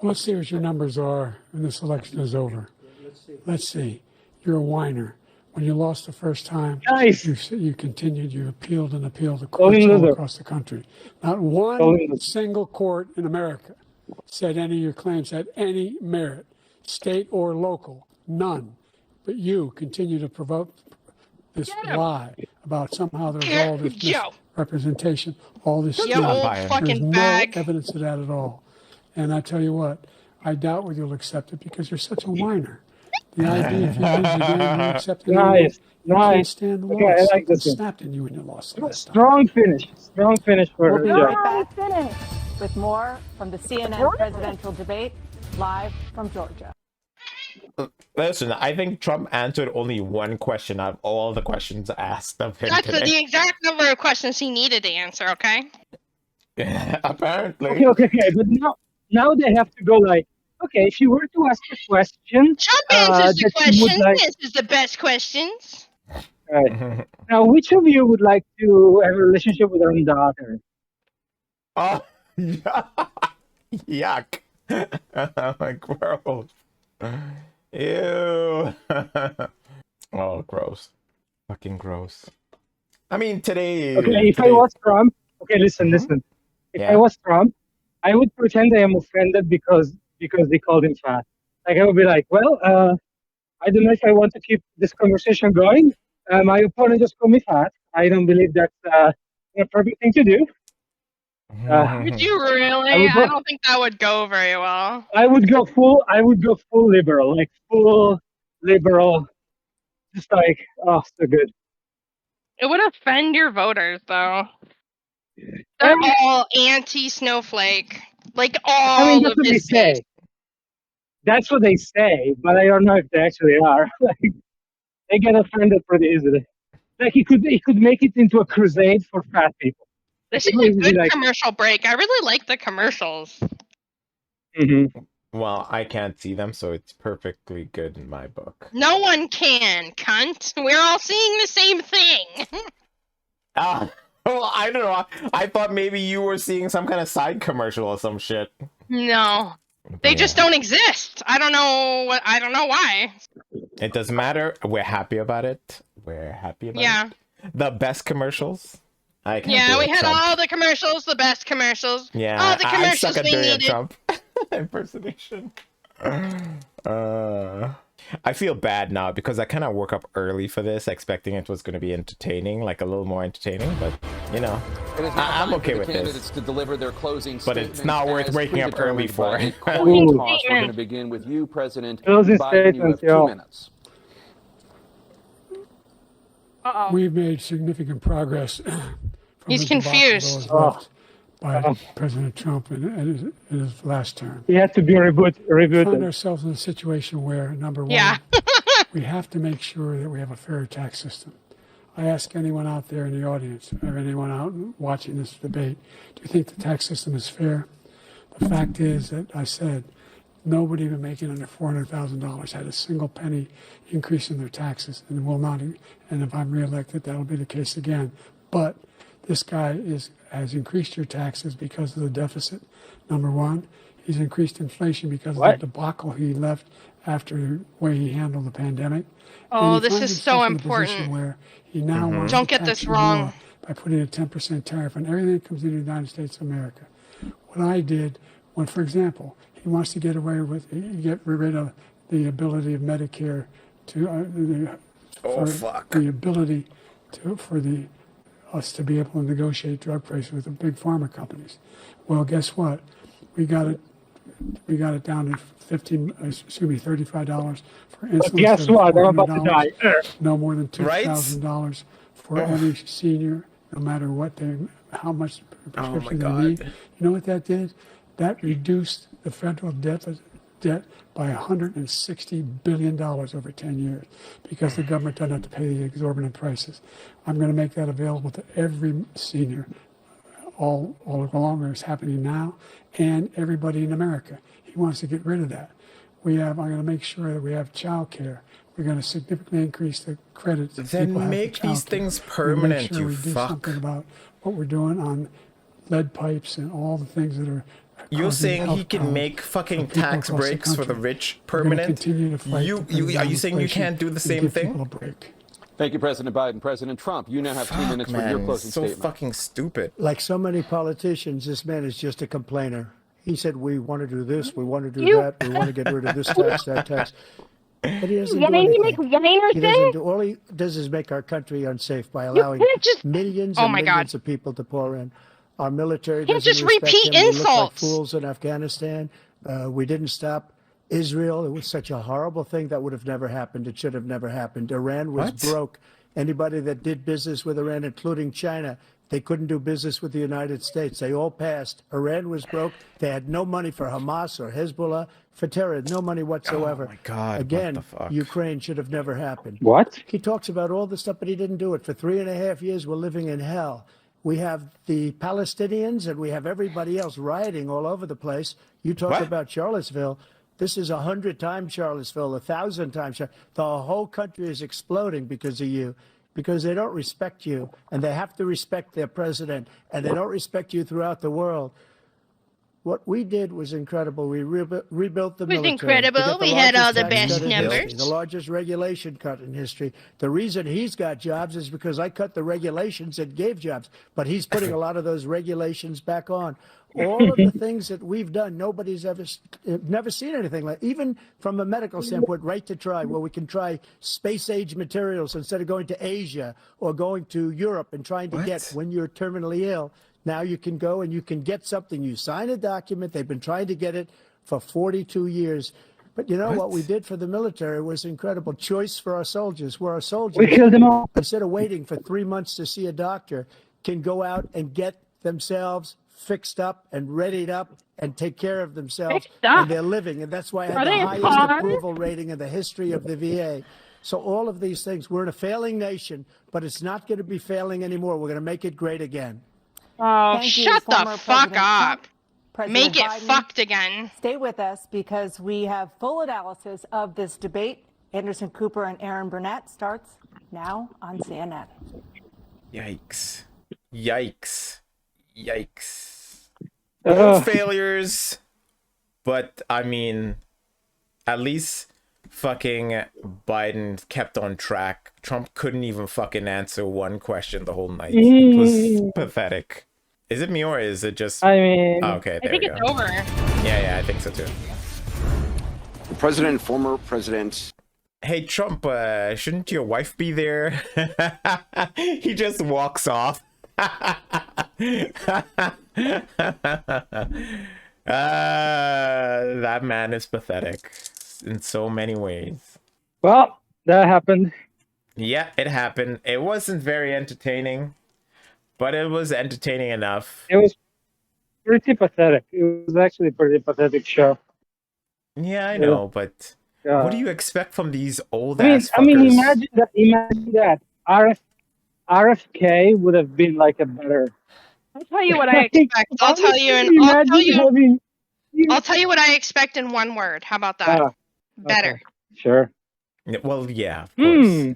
let's see what your numbers are when this election is over. Let's see. You're a whiner. When you lost the first time, Nice. you continued, you appealed and appealed to Calling courts all loser. across the country. Not one Calling loser. single court in America said any of your claims had any merit, state or local, none. But you continue to provoke this lie about somehow there's all this misrepresentation, all this You stealing. old There's fucking no bag. evidence of that at all. And I tell you what, I doubt whether you'll accept it because you're such a whiner. The idea if you lose again, you accept it. Nice. You can't Nice. stand the loss. Okay, I like Something this one. snapped in you when you lost the last time. Strong finish. Strong finish for We'll be Joe. right back with more from the CNN presidential debate live from Georgia. Listen, I think Trump answered only one question out of all the questions asked of him That's today. the exact number of questions he needed to answer, okay? Apparently. Okay. But now they have to go like, okay, if you were to ask a question, Trump answers the that you would questions. like. This is the best questions. Right. Now, which of you would like to have a relationship with our own daughter? Oh, yuck. Gross. Ew. Oh, gross. Fucking gross. I mean, today... Okay, if I was Trump... Okay, listen. If I was Trump, I would pretend I am offended because they called him fat. Like, I would be like, well, I don't know if I want to keep this conversation going. My opponent just called me fat. I don't believe that's a perfect thing to do. Would you really? I don't think that would go very well. I would go full liberal, like full liberal, just like, oh, so good. It would offend your voters, though. They're all anti-snowflake. Like, all I mean, that's of what they his base. say. That's what they say, but I don't know if they actually are. Like, they get offended pretty easily. Like, he could make it into a crusade for fat people. This is a good commercial break. I really like the commercials. Mm-hmm. Well, I can't see them, so it's perfectly good in my book. No one can, cunt. We're all seeing the same thing. Well, I don't know. I thought maybe you were seeing some kind of side commercial or some shit. No. They just don't exist. I don't know why. It doesn't matter. We're happy about it. it. The best commercials. We had all the commercials, the best commercials. Yeah, all the commercials I suck at we doing needed. a Trump impersonation. I feel bad now because I kind of woke up early for this, expecting it was going to be entertaining, like a little more entertaining. But you know, I'm okay with this. To deliver their closing but it's not worth waking up early for. We're going to begin with you, President. Closing Biden, you have 2 minutes. We've made significant progress. He's confused. By President Trump in his last term. He had to be rebooted. We find ourselves in a situation where, number one, we have to make sure that we have a fair tax system. I ask anyone out there in the audience, or anyone out watching this debate, do you think the tax system is fair? The fact is that I said nobody even making under $400,000 had a single penny increase in their taxes, and will not. And if I'm reelected, that'll be the case again. But this guy has increased your taxes because of the deficit, number one. He's increased inflation because of the debacle he left after the way he handled the pandemic. Oh, this is so important. Where he now wants Don't get this wrong. By putting a 10% tariff on everything that comes into the United States of America. What I did, when, for example, he wants to get rid of the ability of Medicare to us to be able to negotiate drug prices with the big pharma companies. Well, guess what? We got it down to $35 for insulin. But guess what? I'm about to die. No more than $2,000 for every senior, no matter how much prescription they need. You know what that did? That reduced the federal debt by $160 billion over 10 years because the government doesn't have to pay the exorbitant prices. I'm going to make that available to every senior all along, it's happening now, and everybody in America. He wants to get rid of that. I'm going to make sure that we have child care. We're going to significantly increase the credit that people have. Then make these things permanent, you do fuck. something about what we're doing on lead pipes and all the things that are You're causing saying he health can problems make fucking for people tax across the breaks for the country. rich We're going to permanent? continue to fight to bring Are down you saying you inflation can't do the and same give thing? people a break. Thank you, President Biden. President Trump, you now have 2 minutes for your Man, closing so statement. fucking stupid. Like so many politicians, this man is just a complainer. He said, we want to do this, we want to do You- that, we want to get rid of this tax, that tax. But he doesn't Why do do you anything. make wine or He doesn't thing? do, all he does is make our country unsafe by You allowing can't just millions Oh and my God. millions of people to pour in. Our military Can't doesn't just respect repeat him. We look like insults. fools in Afghanistan. We didn't stop Israel. It was such a horrible thing that would have never happened. It should have never happened. Iran was What? broke. Anybody that did business with Iran, including China, they couldn't do business with the United States. They all passed. Iran was broke. They had no money for Hamas or Hezbollah, for terror, no money whatsoever. Oh my God, what Again, the fuck? Ukraine should have never happened. What? He talks about all this stuff, but he didn't do it. For 3.5 years, we're living in hell. We have the Palestinians and we have everybody else rioting all over the place. You talk What? about Charlottesville. This is 100 times Charlottesville, 1,000 times. The whole country is exploding because of you, because they don't respect you, and they have to respect their president, and they don't respect you throughout the world. What we did was incredible. We rebuilt the It was military. incredible. got the We had all largest the tax best cut in history, numbers. the largest regulation cut in history. The reason he's got jobs is because I cut the regulations that gave jobs, but he's putting a lot of those regulations back on. All of the things that we've done, nobody's never seen anything like. Even from a medical standpoint, right to try, where we can try space-age materials instead of going to Asia or going to Europe and trying to get when you're terminally ill. Now you can go and you can get something. You sign a document. They've been trying to get it for 42 years. But you know what we did for the military was incredible. Choice for our soldiers, where our We soldiers, killed them all. instead of waiting for 3 months to see a doctor, can go out and get themselves fixed up and readied up and take care of themselves. Fixed up? And they're living. And that's why I Are had the they highest fine? approval rating in the history of the VA. So all of these things, we're in a failing nation, but it's not going to be failing anymore. We're going to make it great again. Oh, Thank you, shut the former fuck President up. Trump. President Make it Biden, fucked again. Stay with us because we have full analysis of this debate. Anderson Cooper and Aaron Burnett starts now on CNN. Yikes. Yikes. Yikes. Both Ugh. failures, but I mean, at least fucking Biden kept on track. Trump couldn't even fucking answer one question the whole night. It was pathetic. Is it me or is it just... I mean, Oh, okay, I there think we it's go. over. Yeah, I think so too. The president, former president. Hey, Trump, shouldn't your wife be there? He just walks off. That man is pathetic in so many ways. well, that happened. Yeah, it happened. It wasn't very entertaining, but it was entertaining enough. It was pretty pathetic. It was actually a pretty pathetic show. Yeah, I know, but what do you expect from these old ass fuckers? I mean, imagine that RFK would have been like a better. I'll tell you what I expect. I'll tell you what I expect in one word. How about that? Better. Okay. Sure. Well, yeah, of course.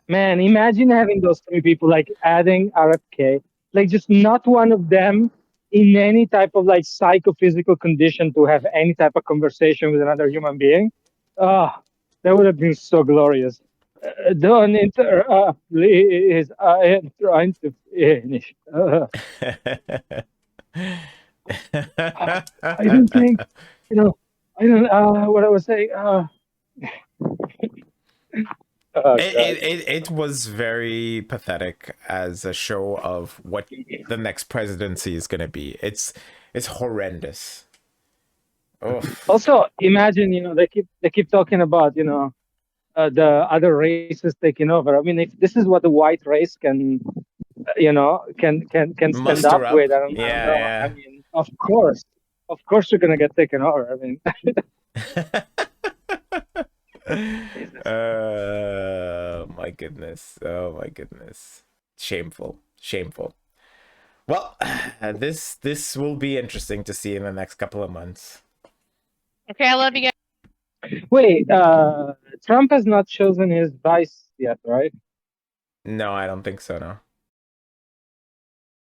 Man, imagine having those three people, like adding RFK, like just not one of them in any type of like psychophysical condition to have any type of conversation with another human being. That would have been so glorious. Don't please. I am trying to finish. I don't think, I don't, what I was saying, it was very pathetic as a show of what the next presidency is going to be. It's horrendous. Also, imagine, they keep talking about, the other races taking over. I mean, if this is what the white race can stand Muster up up. with, I don't know. Yeah. I mean, of course you're gonna get taken over. I mean, my goodness. Oh my goodness. Shameful. Well, this will be interesting to see in the next couple of months. Okay, I love you guys. wait, Trump has not chosen his vice yet, right? No, I don't think so, no.